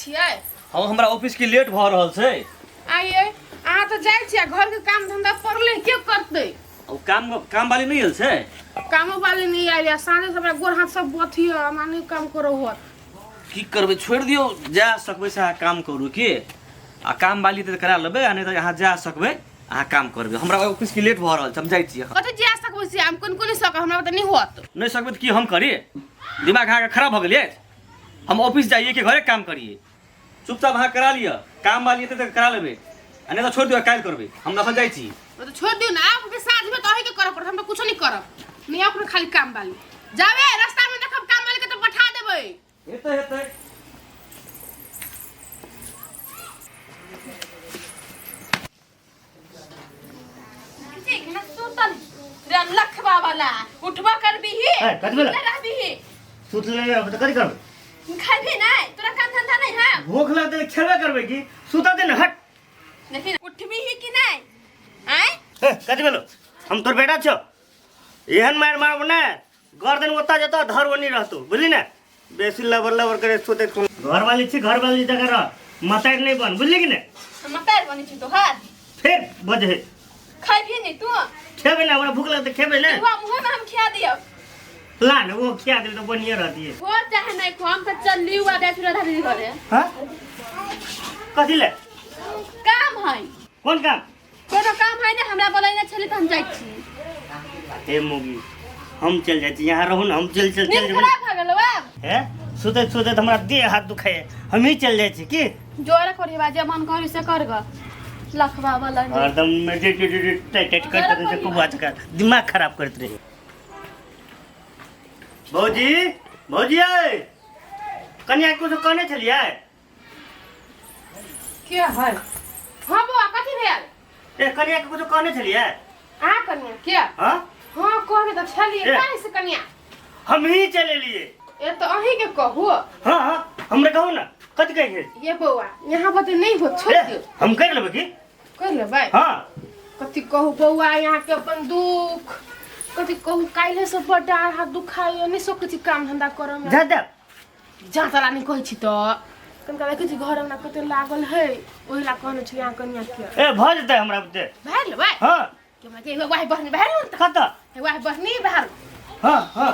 छियै? हम हमरा ऑफिस के लेट भ रहल छै। आइए अहाँ तो जाइ छियै घर के काम धंधा पड़ले के करते? अब काम वाली नहीं हल छै। कामो वाली नहीं आइले साँझे से हमरा गोर हाथ सब बथियो हमरा नहीं काम करो होत। की करबे छोड़ दियो जा सकबे से अहाँ काम करू की आ काम वाली त करा लेबे आ नहीं त अहाँ जा सकबे अहाँ काम करबे। हमरा ऑफिस के लेट भ रहल छै हम जाइ छी। कते जा सकबे से हम कोन सक हमरा त नहीं होत। नहीं सकबे त की हम करी? दिमाग अहाँ के खराब भ गेलिए। हम ऑफिस जाइए के घरे काम करिए। चुपचाप अहाँ करा लिया काम वाली त करा लेबे आ नहीं त छोड़ दियो काल करबे। हम नखन जाइ छी। तो छोड़ दियो ना आप साँझ में तो अही के करब पड़त हम तो कुछ नहीं करब। नहीं अपने खाली काम वाली जावे रास्ता में देखब काम वाली के तो बैठा देबे। हेतै हेतै ठीक ना सुतल रे लखवा वाला उठवा कर भी ही कथि भेल? रहबी ही सुत ले अब त कथि करबै? खाबी नहीं तोरा काम धंधा नहीं है। भूख लगते खेबे करबै की सुता दे न हट। लेकिन उठबी ही कि नहीं आय कथि भेलो? हम तोर बेटा छौ एहन मार मारब ना गर्दन ओता जतो धर ओनी रहतो बुझली ना। बेसी लबर लबर करे सोते घर वाली छी घर वाली जगह रह मतार नहीं बन बुझली कि नहीं। मतार बनी छी तो हां फिर बजे खाबी नहीं तू खेबे ना हमरा भूख लगते खेबे ना हुआ मुंह में हम खिया दियो ला न वो खिया दे तो बनिए रहती है। हो चाहे नहीं को हम तो चली हुआ दे फिर धरी करे हां कथि ले काम है कौन काम? कोनो काम है ना हमरा बोलै ना छले त हम जाई छी। ए मोगी हम चल जाई छी यहां रहू ना हम चल नींद खराब भ गेलो अब है सुते सुते हमरा देह हाथ दुखाए हम ही चल जाई छी की जोर करी बाजे मन करी से कर ग लखवा वाला हरदम मेडिटेट करते रहे खूब आज का दिमाग खराब करते रहे। भौजी भौजी आए कन्या कुछ कहने छलिए क्या है? हां बुआ कथि भेल? ए कन्या के कुछ कहने छलिए आ कन्या क्या? हां हां कहबे त छलिए काहे से कन्या हम ही चले लिए। ए तो अही के कहू हां हां हमरे कहू ना कथि कहे ये बउआ यहाँ बते नहीं हो छोड़ दियो हम कर लेबे की कर लेबै। हां कथि कहू बउआ यहाँ के अपन दुख कथि कहू काइले से बड़ा हाथ दुखायो नहीं सो कुछ काम धंधा करम जा जा जा तला नहीं कहै छी त कनका देखै छी घर में कते लागल है ओहि ला कहने छी यहाँ कन्या के ए भ जते हमरा बुते भैर लेबै। हां के मैं के वाही बहनी भैर न त कत वाही बहनी भैर हां हां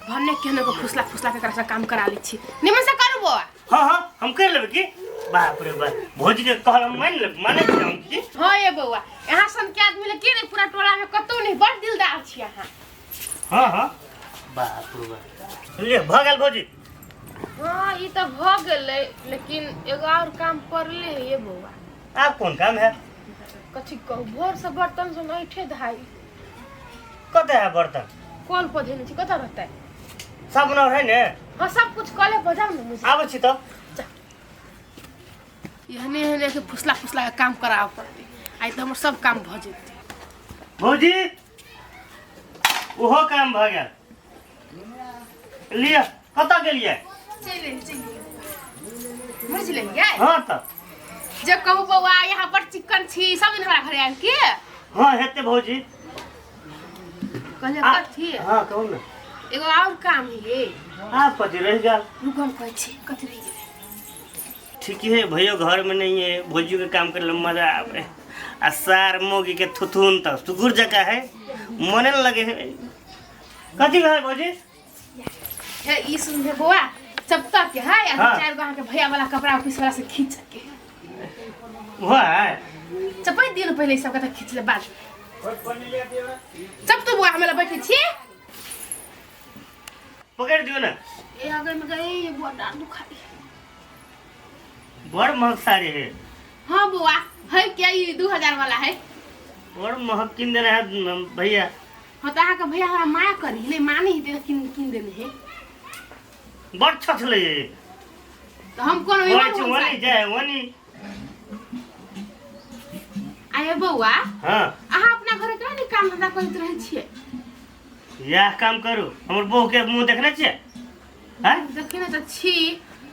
भन्ने केने को फुसला फुसला के करसा काम करा ली छी निमन से करू बउआ। हां हां हम कर लेबे की बाप रे बाप भौजी के कहल मान ले माने छी हम की। हां ये बउआ यहाँ सन के आदमी ले के नहीं पूरा टोला में कतो नहीं बड़ दिलदार छी यहाँ। हां हां बाप रे बाप ले भगल भौजी। हां ई त भ गेलै लेकिन एगो और काम पड़ले है ये बउआ। आप कौन काम है? कथि कहू भोर से बर्तन से नहीं ठे धाई कते है बर्तन? कॉल पर धेने छी कत रहतै? सब न है ने हां सब कुछ कॉले पर जाऊ न मुझे आबै छी तो यहने यहने के फुसला फुसला के काम कराव पड़ते आई तो हमर सब काम भ जेतै। भौजी ओहो काम भ गेल लिया कत गेलिए? चले मुझ ले गए हां त जे कहू बउआ यहाँ पर चिकन छी सब दिन हमरा घरे आन के हां हेते भौजी कहले कथि हां कहू ना एगो और काम है आप कथि रह गेल? रुकम कहै छी कथि रह गेल ठीक है भैया घर में नहीं है भौजी के काम करे मजा आवे आ सार मोगी के थुथुन त सुगुर जका है मने न लगे है कथि है भौजी? है ई सुन है बउआ सब तक के है हाँ। चार गो के भैया वाला कपड़ा ऑफिस वाला से खींच के वो है चपै दिन पहले सब के खींच ले बाद सब तो बुआ हमें बैठे छी पकड़ दियो ना। ए अगर में गए ये बड़ा दुखाई बड़ महक साड़ी है। हां बुआ है क्या ये 2000 वाला है बड़ महक किन देना है भैया। हां त आहा के भैया हमरा माया करी ले माने ही दे किन देने है बड़ छछले तो हम कोनो वनी जाए वनी आए बउआ हां आहा अपना घरे केना नहीं काम धंधा करत रहे छिए? यह काम करू हमर बहू के मुंह देखने छिए हैं देखने त छी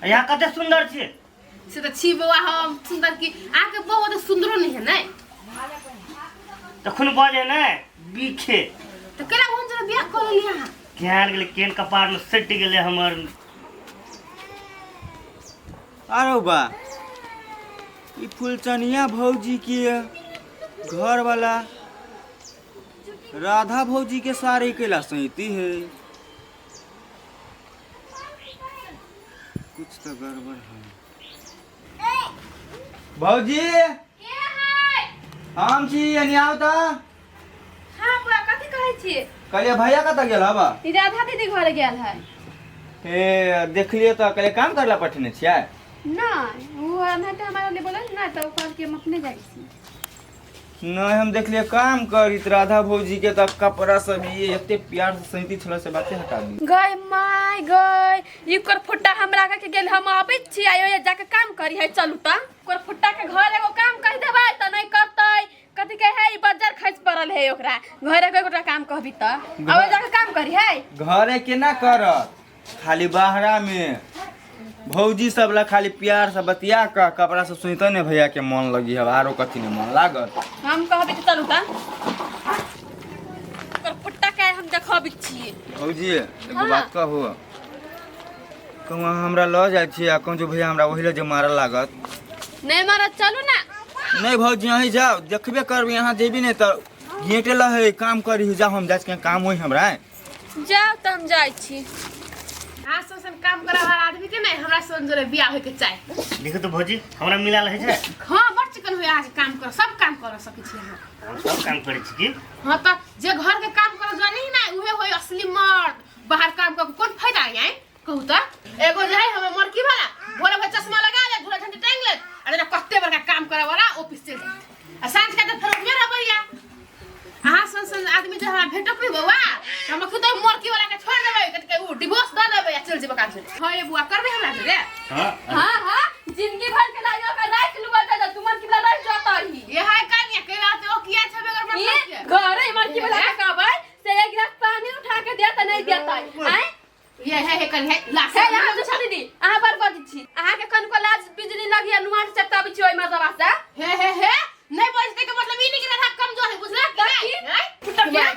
यहाँ कते सुंदर छिए से त छी बउआ हम सुंदर की आके बउआ तो सुंदरो नहीं है नहीं तखन बजे ना बीखे तो केना भन जरा बियाह कर लिया केहन गेले केन कपार में सट गेले हमर अरे बा ई फुलचनिया भौजी के घर वाला राधा भौजी के सारे केला सहिती है। कुछ तो गड़बड़ है। भौजी हम छी एनी आओ त। हाँ बुआ कथी कहै छी? कहलिए भैया कतऽ गेल हबा? ई राधा दीदी घर गेल है। ए देखलिए त कहलिए काम करला पठने छियै? नहीं वो अनहटा हमारा ले बोला ना तो कल के हम अपने जाई छी। नहीं हम देखलिए काम करित राधा भौजी के त कपड़ा सब ये एते प्यार से सहिती छला से बातें हटा दी। गय माय गय ई कर फुट्टा हमरा के गेल हम आबै छी आयो जाके काम करी है चलू त। कर फुट्टा के घर एगो काम कह देबै त नहीं करतै। कथी कहे है ई बाजार खर्च पड़ल है ओकरा। घर के एगोटा काम कहबी त आबै जाके काम करी है। घरे के ना करत खाली बाहरा में भौजी सब ला खाली प्यार से बतिया का कपड़ा सब सुनते ने भैया के मन लगी है आरो कथी ने मन लागत। हम कहबी त चलू त। कर फुट्टा के हम देखबी छी। भौजी एगो बात कहू कहूँ हमरा ल जाए छी आ कहूँ जो भैया हमरा वही ले जे मारल लागत। नहीं मारा चलू ना। नहीं भौजी यहीं जाओ देखबे करबी यहाँ जेबी नहीं तो घेटे ला है काम करी जाओ हम जाके काम होई हमरा। जाओ त हम जाई छी। हाँ सोसन काम करे वाला आदमी के नहीं हमरा सोन जोरे बियाह होय के चाही। देखो तो भौजी हमरा मिलाल है छै। हाँ बड़ चिकन होय आज काम कर सब काम कर सकै छी अहाँ। हम सब काम करे छी की? हाँ तो जे घर के काम कर जानी ही ना उहे होय असली मर्द। बाहर काम कर कोन फायदा है कहू त। एगो जे है हम मरकी वाला भोरे भोर चश्मा लगा ले धुरा ठंडी टांग ले अरे ना कत्ते बड़का काम करे वाला ऑफिस चल जाए आ सांझ के त फिर में रहबैया। अहाँ सन आदमी जे हमरा भेटक भी बउआ हम खुद मरकी वाला के छोड़ देबै के उ डिवोर्स द देबै या चल जेबै काम से। हां ये बुआ करबे हमरा रे। हां हाँ हाँ जिंदगी भर के लाइयो का रात लुगा दे तुमन की लड़ाई जाता ही। ये है कानिया के रात ओ किया छबे अगर ये मतलब घरे मन की बला का भाई से एक गिलास पानी उठा के देता नहीं देता हैं। ये है कल है ला हे यहाँ तो दीदी आहा पर बजी छी आहा के कन को लाज बिजली लगिया नुआर से तब छी ओइ मजबा से हे नहीं बजते के मतलब ई नहीं कि राधा कमजोर है बुझला कि फुटक गया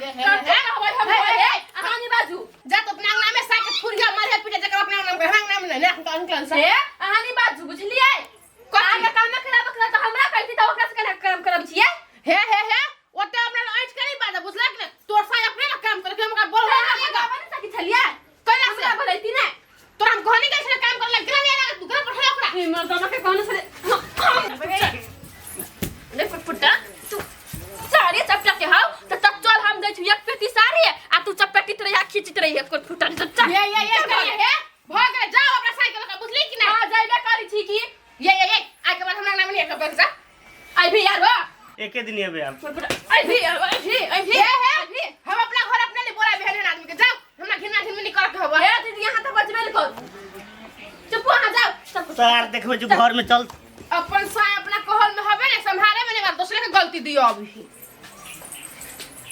हम आनी बाजू जा तो अपना नाम में साइकिल फुरिया मारे पीटे जकर अपना नाम के नाम नहीं ले का अंकल से हे आनी बाजू बुझलिए आगे काम न खराब कर तो हमरा कहती त ओकरा से काम करब छिए। हे ओते अपना लाइट करी बात बुझला कि तोर साय अपने ना काम करे हमरा बोल लगा बन सकी छलिए कैला से बोलैती ने तोरा हम कहनी कैसे काम कर लग ग्राम या तू घर पठा ओकरा ई मर्दाना के कौन से ले फुटफुटा तू सारी चपटा के हाउ त तक चल हम दै छु एक पेटी सारी आ तू चपटी तरह खींचित रही एक फुटा ने चल ये हे भाग गए जाओ अपना साइकिल का बुझली कि नहीं। हां जाइबे करी छी की ये आइ के बाद हमरा नाम नहीं एक पैसा आई भी यार बा एके दिन आबे हम। आई भी यार आई भी हम अपना घर अपने लिए बोला बहन आदमी के जाओ हमरा घिना घिननी कर के हवा हे दीदी यहां त बचबे कर चुप वहां जाओ सार देखबे जो घर में चल अपन साय अपना कहल में हबे ने संभाले में नहीं दूसरे के गलती दियो अभी।